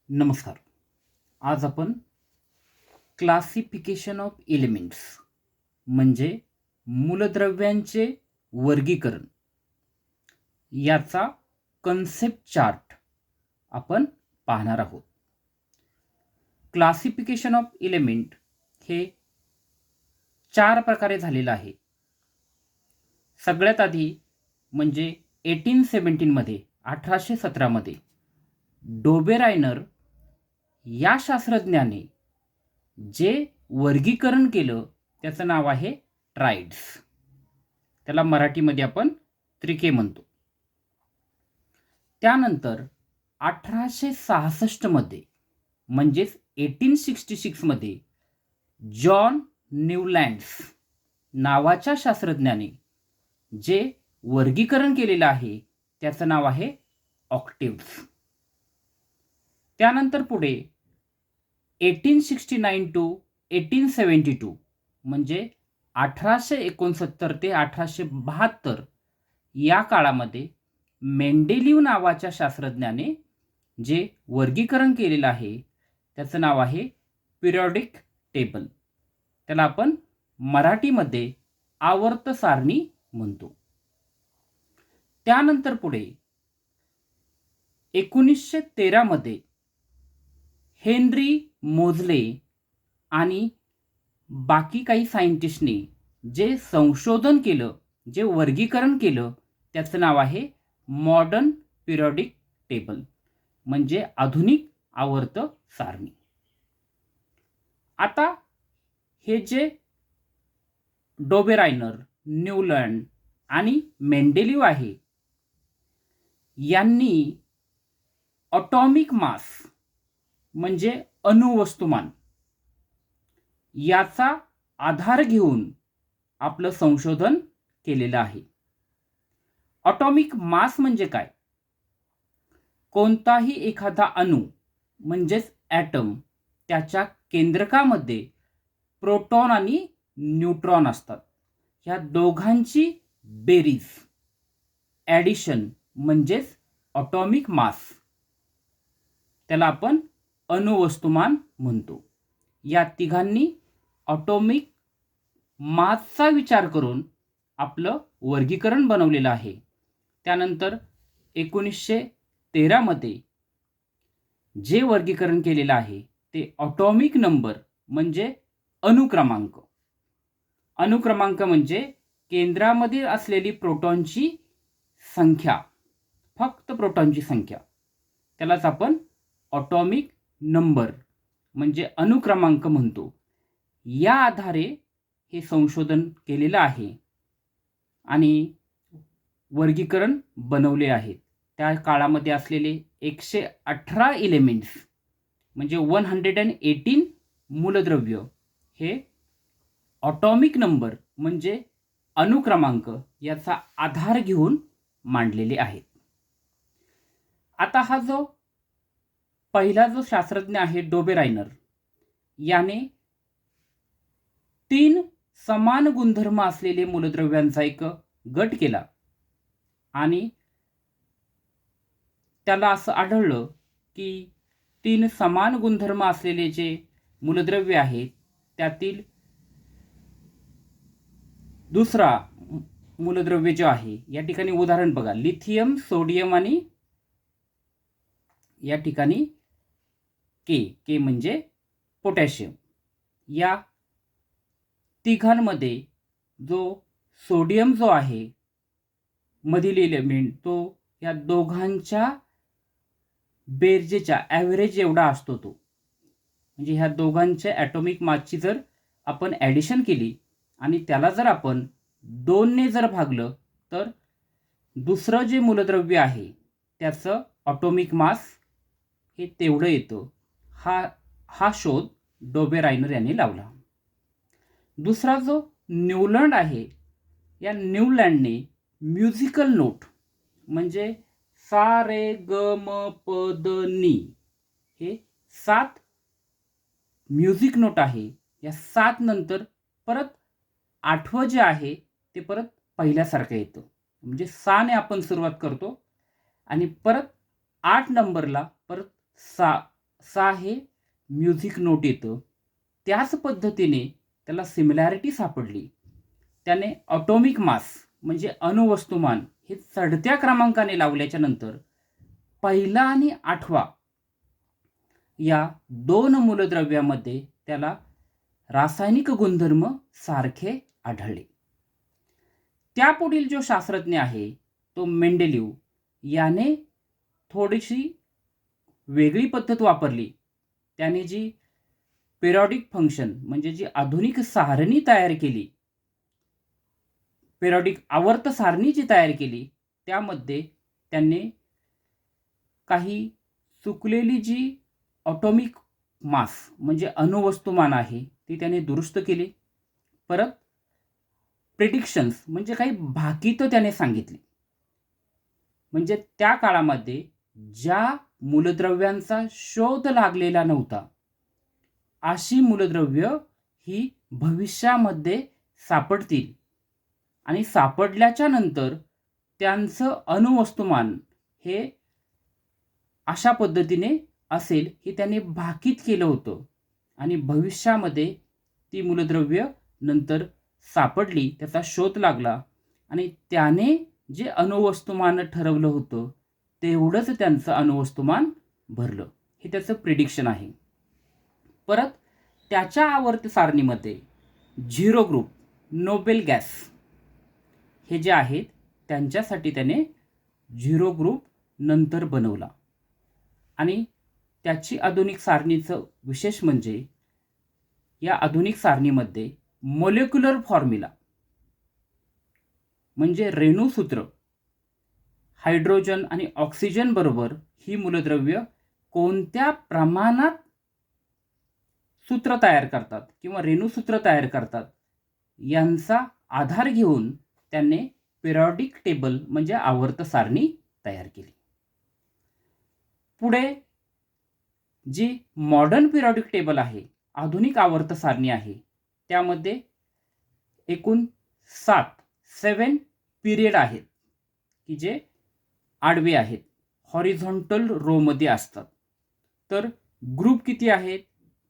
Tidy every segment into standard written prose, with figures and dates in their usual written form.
नमस्कार. आज आपण क्लासिफिकेशन ऑफ एलिमेंट्स म्हणजे मूलद्रव्यांचे वर्गीकरण याचा कन्सेप्ट चार्ट आपण पाहणार आहोत. क्लासिफिकेशन ऑफ एलिमेंट हे 4 प्रकारे झालेलं आहे. सगळ्यात आधी म्हणजे 1817 मध्ये 1817 मध्ये डोबेरायनर या शास्त्रज्ञाने जे वर्गीकरण केलं त्याचं नाव आहे ट्राइड्स. त्याला मराठीमध्ये आपण त्रिके म्हणतो. त्यानंतर 1866 मध्ये म्हणजेच 1866 मध्ये जॉन न्यूलँड्स नावाच्या शास्त्रज्ञाने जे वर्गीकरण केलेलं आहे त्याचं नाव आहे ऑक्टेव्ह्ज. त्यानंतर पुढे 1869 टू 1872 म्हणजे 1869 ते 1872 या काळामध्ये मेंडेलीव नावाच्या शास्त्रज्ञाने जे वर्गीकरण केलेलं आहे त्याचं नाव आहे पिरियॉडिक टेबल. त्याला आपण मराठीमध्ये आवर्त सारणी म्हणतो. त्यानंतर पुढे 1913 मध्ये हेनरी मोझले आणि बाकी काही सायंटिस्टनी जे संशोधन केलं, जे वर्गीकरण केलं त्याचं नाव आहे मॉडर्न पिरियॉडिक टेबल म्हणजे आधुनिक आवर्त सारणी. आता हे जे डोबेरायनर, न्यूलँड आणि मेंडेलीव आहे यांनी ॲटॉमिक मास म्हणजे अणुवस्तुमान याचा आधार घेऊन आपलं संशोधन केलेलं आहे. ॲटॉमिक मास म्हणजे काय? कोणताही एखादा अणू म्हणजेच ॲटम त्याच्या केंद्रकामध्ये प्रोटॉन आणि न्यूट्रॉन असतात. ह्या दोघांची बेरीज ॲडिशन म्हणजेच ॲटॉमिक मास, त्याला आपण अणुवस्तुमान म्हणतो. या तिघांनी ॲटॉमिक मासचा विचार करून आपलं वर्गीकरण बनवलेलं आहे. त्यानंतर 1913 मध्ये जे वर्गीकरण केलेलं आहे ते ॲटॉमिक नंबर म्हणजे अणुक्रमांक. अणुक्रमांक म्हणजे केंद्रामध्ये असलेली प्रोटॉनची संख्या, फक्त प्रोटॉनची संख्या, त्यालाच आपण ॲटॉमिक नंबर म्हणजे अणुक्रमांक म्हणतो. या आधारे हे संशोधन केलेलं आहे आणि वर्गीकरण बनवले आहेत. त्या काळामध्ये असलेले 118 एलिमेंट्स म्हणजे 118 मूलद्रव्य हे ॲटॉमिक नंबर म्हणजे अणुक्रमांक याचा आधार घेऊन मांडलेले आहेत. आता हा जो पहिला जो शास्त्रज्ञ आहे डोबेरायनर याने 3 समान गुणधर्म असलेले मूलद्रव्यांचा एक गट केला आणि त्याला असं आढळलं की 3 समान गुणधर्म असलेले जे मूलद्रव्य आहेत त्यातील दुसरा मूलद्रव्य जे आहे, या ठिकाणी उदाहरण बघा, लिथियम, सोडियम आणि या ठिकाणी के म्हणजे पोटॅशियम. या तिघांमध्ये जो सोडियम जो आहे मधील एलिमेंट तो या दोघांच्या बेरजेच्या ॲव्हरेज एवढा असतो. तो म्हणजे ह्या दोघांच्या ॲटॉमिक मासची जर आपण ॲडिशन केली आणि त्याला जर आपण 2 ने जर भागलं तर दुसरं जे मूलद्रव्य आहे त्याचं ॲटॉमिक मास हे तेवढं येतं. हा शोध डोबेरायनर यांनी लावला. दुसरा जो न्यूलँड आहे, या न्यूलँडने म्युझिकल नोट म्हणजे सा रे ग म प द नी हे 7 म्युझिक नोट आहे. या 7 नंतर परत 8वं जे आहे ते परत पहिल्यासारखं येतं. म्हणजे सा ने आपण सुरुवात करतो आणि परत 8 नंबरला परत सा हे म्युझिक नोट येतं, त्याच पद्धतीने त्याला सिमिलॅरिटी सापडली. त्याने ॲटॉमिक मास म्हणजे अणुवस्तुमान हे चढत्या क्रमांकाने लावल्याच्या नंतर पहिला आणि 8वा या 2 मूलद्रव्यामध्ये त्याला रासायनिक गुणधर्म सारखे आढळले. त्यापुढील जो शास्त्रज्ञ आहे तो मेंडेलीव याने थोडीशी वेगळी पद्धत वापरली. त्याने जी पिरियॉडिक फंक्शन म्हणजे जी आधुनिक सारणी तयार केली, पिरियॉडिक आवर्त सारणी जी तयार केली, त्यामध्ये त्यांनी काही चुकलेली जी ॲटॉमिक मास म्हणजे अणुवस्तुमान आहे ती त्याने दुरुस्त केली. परत प्रिडिक्शन्स म्हणजे काही भाकितं त्याने सांगितली. म्हणजे त्या काळामध्ये ज्या मूलद्रव्यांचा शोध लागलेला नव्हता अशी मूलद्रव्य ही भविष्यामध्ये सापडतील आणि सापडल्याच्या नंतर त्यांचं अणुवस्तुमान हे अशा पद्धतीने असेल हे त्याने भाकीत केलं होतं आणि भविष्यामध्ये ती मूलद्रव्य नंतर सापडली, त्याचा शोध लागला आणि त्याने जे अणुवस्तुमान ठरवलं होतं तेवढंच त्यांचं अणुवस्तुमान भरलं. हे त्याचं प्रिडिक्शन आहे. परत त्याच्या आवर्त सारणीमध्ये 0 ग्रुप, नोबेल गॅस हे जे आहेत त्यांच्यासाठी त्याने 0 ग्रुप नंतर बनवला. आणि त्याची आधुनिक सारणीचं विशेष म्हणजे या आधुनिक सारणीमध्ये मोलेक्युलर फॉर्म्युला म्हणजे रेणुसूत्र, हायड्रोजन आणि ऑक्सिजन बरोबर ही मूलद्रव्य कोणत्या प्रमाणात सूत्र तयार करतात किंवा रेणुसूत्र तयार करतात यांचा आधार घेऊन त्यांनी पिरियॉडिक टेबल म्हणजे आवर्त सारणी तयार केली. पुढे जी मॉडर्न पिरियॉडिक टेबल आहे, आधुनिक आवर्त सारणी आहे, त्यामध्ये एकूण 7 पिरियड आहेत की जे आडवे आहेत, हॉरिझॉन्टल रोमध्ये असतात. तर ग्रुप किती आहेत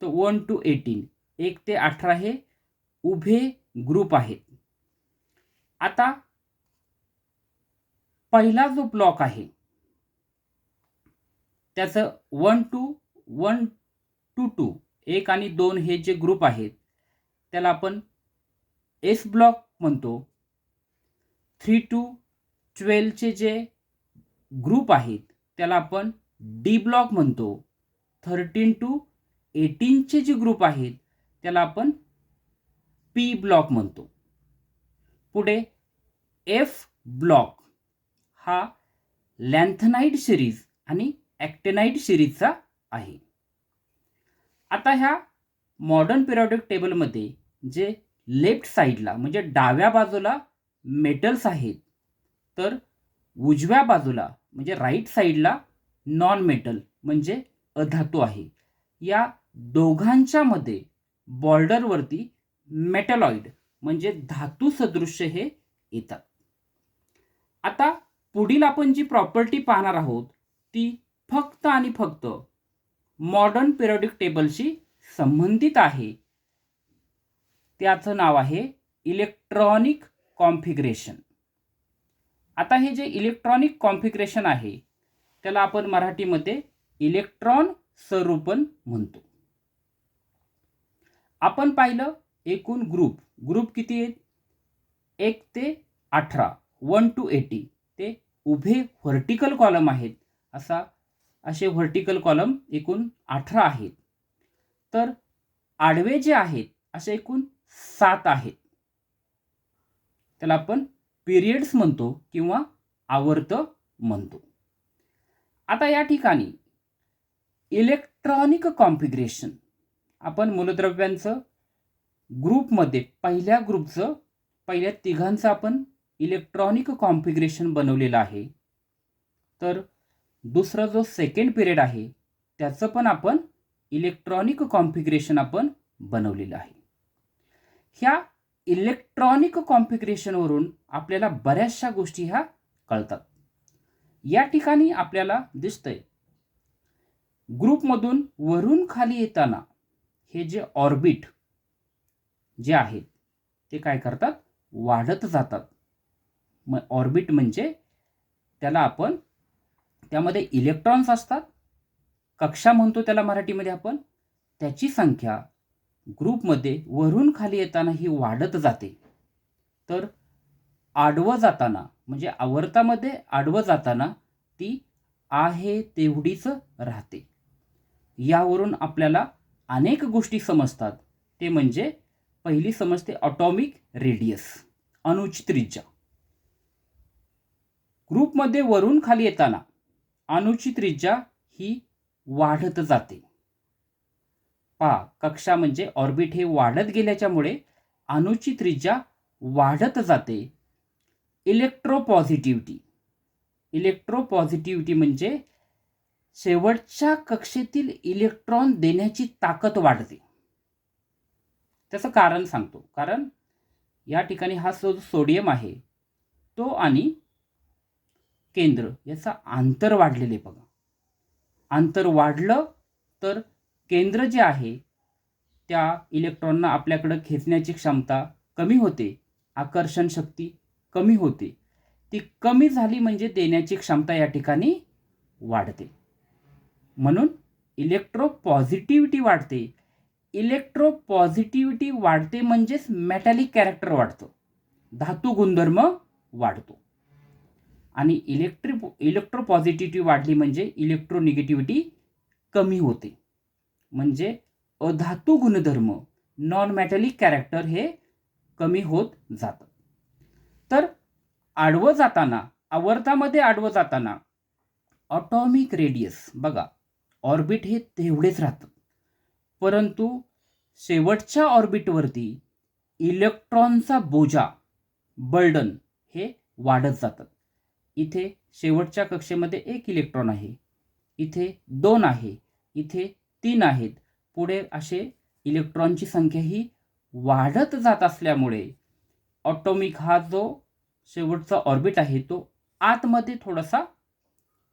तर 1 to 18, 1 ते 18 हे उभे ग्रुप आहेत. आता पहिला जो ब्लॉक आहे त्याचं 1 to 2 1 आणि 2 हे जे ग्रुप आहेत त्याला आपण एस ब्लॉक म्हणतो. 3 to 12 चे जे ग्रुप आहेत त्याला आपण डी ब्लॉक म्हणतो. 13 to 18 चे जे ग्रुप आहेत त्याला आपण पी ब्लॉक म्हणतो. पुढे एफ ब्लॉक हा लॅन्थनाइड सिरीज आणि ॲक्टिनाइड सिरीजचा आहे. आता ह्या मॉडर्न पिरियॉडिक टेबलमध्ये जे लेफ्ट साईडला म्हणजे डाव्या बाजूला मेटल्स आहेत तर उजव्या बाजूला म्हणजे राईट साईडला नॉन मेटल म्हणजे अधातू आहे. या दोघांच्या मध्ये बॉर्डरवरती मेटलॉइड म्हणजे धातू सदृश्य हे येतात. आता पुढील आपण जी प्रॉपर्टी पाहणार आहोत ती फक्त आणि फक्त मॉडर्न पिरियॉडिक टेबलशी संबंधित आहे. त्याचं नाव आहे इलेक्ट्रॉनिक कॉन्फिगरेशन. आता हे जे इलेक्ट्रॉनिक कॉन्फिगरेशन आहे त्याला आपण मराठीमध्ये इलेक्ट्रॉन स्वरूपन म्हणतो. आपण पाहिलं एकूण ग्रुप किती आहेत 1 ते 18, 1 to 80 ते उभे व्हर्टिकल कॉलम आहेत. असे व्हर्टिकल कॉलम एकूण 18 आहेत. तर आडवे जे आहेत असे एकूण 7 आहेत. त्याला आपण पिरियड्स म्हणतो किंवा आवर्त म्हणतो. आता या ठिकाणी इलेक्ट्रॉनिक कॉन्फिगरेशन आपण मूलद्रव्यांचं ग्रुपमध्ये पहिल्या तिघांचं आपण इलेक्ट्रॉनिक कॉन्फिगरेशन बनवलेलं आहे. तर दुसरा जो सेकंड पिरियड आहे त्याचं पण आपण इलेक्ट्रॉनिक कॉन्फिगरेशन आपण बनवलेलं आहे. ह्या इलेक्ट्रॉनिक कॉन्फिगरेशनवरून आपल्याला बऱ्याचशा गोष्टी ह्या कळतात. या ठिकाणी आपल्याला दिसतंय ग्रुपमधून वरून खाली येताना हे जे ऑर्बिट जे आहेत ते काय करतात, वाढत जातात. मग ऑर्बिट म्हणजे त्याला आपण, त्यामध्ये इलेक्ट्रॉन्स असतात, कक्षा म्हणतो त्याला मराठीमध्ये आपण. त्याची संख्या ग्रुपमध्ये वरून खाली येताना ही वाढत जाते. तर आडवं जाताना म्हणजे आवर्तामध्ये आडवं जाताना ती आहे तेवढीच राहते. यावरून आपल्याला अनेक गोष्टी समजतात. ते म्हणजे पहिली समजते ॲटॉमिक रेडियस, अणूची त्रिज्या. ग्रुपमध्ये वरून खाली येताना अणूची त्रिज्या ही वाढत जाते. कक्षा म्हणजे ऑर्बिट हे वाढत गेल्याच्यामुळे अणूची त्रिज्या वाढत जाते. इलेक्ट्रोपॉझिटिव्हिटी म्हणजे शेवटच्या कक्षेतील इलेक्ट्रॉन देण्याची ताकद वाढते. त्याचं कारण सांगतो. कारण या ठिकाणी हा जो सोडियम आहे तो आणि केंद्र याचा अंतर वाढलेले बघा. अंतर वाढलं तर केंद्र जे आहे त्या इलेक्ट्रॉनना आपल्याकडे खेचण्याची क्षमता कमी होते, आकर्षण शक्ती कमी होते. ती कमी झाली म्हणजे देण्याची क्षमता या ठिकाणी वाढते. म्हणून इलेक्ट्रोपॉझिटिव्हिटी वाढते. इलेक्ट्रोपॉझिटिव्हिटी वाढते म्हणजेच मेटॅलिक कॅरेक्टर वाढतं, धातू गुणधर्म वाढतो. आणि इलेक्ट्रोपॉझिटिव्हिटी वाढली म्हणजे इलेक्ट्रोनिगेटिव्हिटी कमी होते, म्हणजे अधातू गुणधर्म नॉन मेटॅलिक कॅरेक्टर हे कमी होत जातं. तर आडवं जाताना, आवर्तामध्ये आडवं जाताना ॲटॉमिक रेडियस बघा, ऑर्बिट हे तेवढेच राहतं, परंतु शेवटच्या ऑर्बिटवरती इलेक्ट्रॉनचा बोजा, बर्डन हे वाढत जातं. इथे शेवटच्या कक्षेमध्ये 1 इलेक्ट्रॉन आहे, इथे 2 आहे, इथे 3 आहेत. पुढे असे इलेक्ट्रॉनची संख्या ही वाढत जात असल्यामुळे ॲटॉमिक हा जो शेवटचा ऑर्बिट आहे तो आतमध्ये थोडासा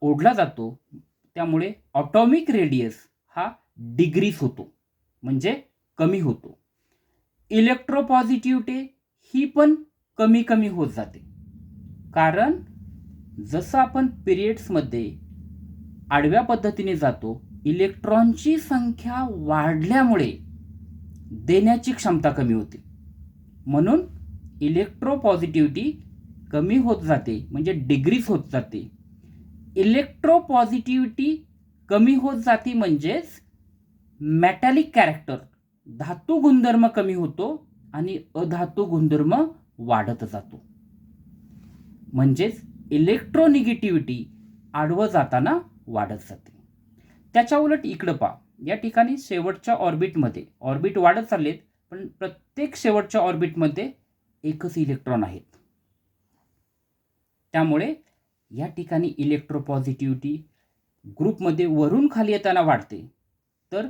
ओढला जातो. त्यामुळे ॲटॉमिक रेडियस हा डिक्रीज होतो, म्हणजे कमी होतो. इलेक्ट्रोपॉझिटिव्हिटी ही पण कमी कमी होत जाते. कारण जसं आपण पिरियड्समध्ये आडव्या पद्धतीने जातो, इलेक्ट्रॉनची संख्या वाढल्यामुळे देण्याची क्षमता कमी होते. म्हणून इलेक्ट्रोपॉझिटिव्हिटी कमी होत जाते, म्हणजे डिक्रीज होत जाते. इलेक्ट्रोपॉझिटिव्हिटी कमी होत जाते म्हणजेच मेटॅलिक कॅरेक्टर, धातू गुणधर्म कमी होतो आणि अधातू गुणधर्म वाढत जातो. म्हणजेच इलेक्ट्रोनिगेटिव्हिटी आडवं जाताना वाढत जाते. त्याच्या उलट इकडं पहा, या ठिकाणी शेवटच्या ऑर्बिटमध्ये ऑर्बिट वाढत चाललेत, पण प्रत्येक शेवटच्या ऑर्बिटमध्ये एकच इलेक्ट्रॉन आहेत. त्यामुळे या ठिकाणी इलेक्ट्रोपॉझिटिव्हिटी ग्रुपमध्ये वरून खाली येताना वाढते, तर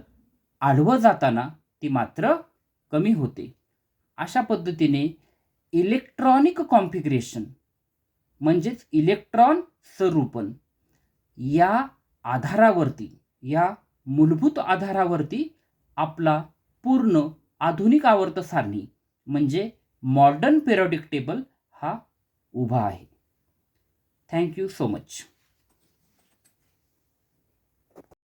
आडवं जाताना ती मात्र कमी होते. अशा पद्धतीने इलेक्ट्रॉनिक कॉन्फिगरेशन म्हणजेच इलेक्ट्रॉन संरूपण या आधारावरती, या मूलभूत आधारावरती आपला पूर्ण आधुनिक आवर्त सारणी म्हणजे मॉडर्न पिरियोडिक टेबल हा उभा आहे. Thank you so much.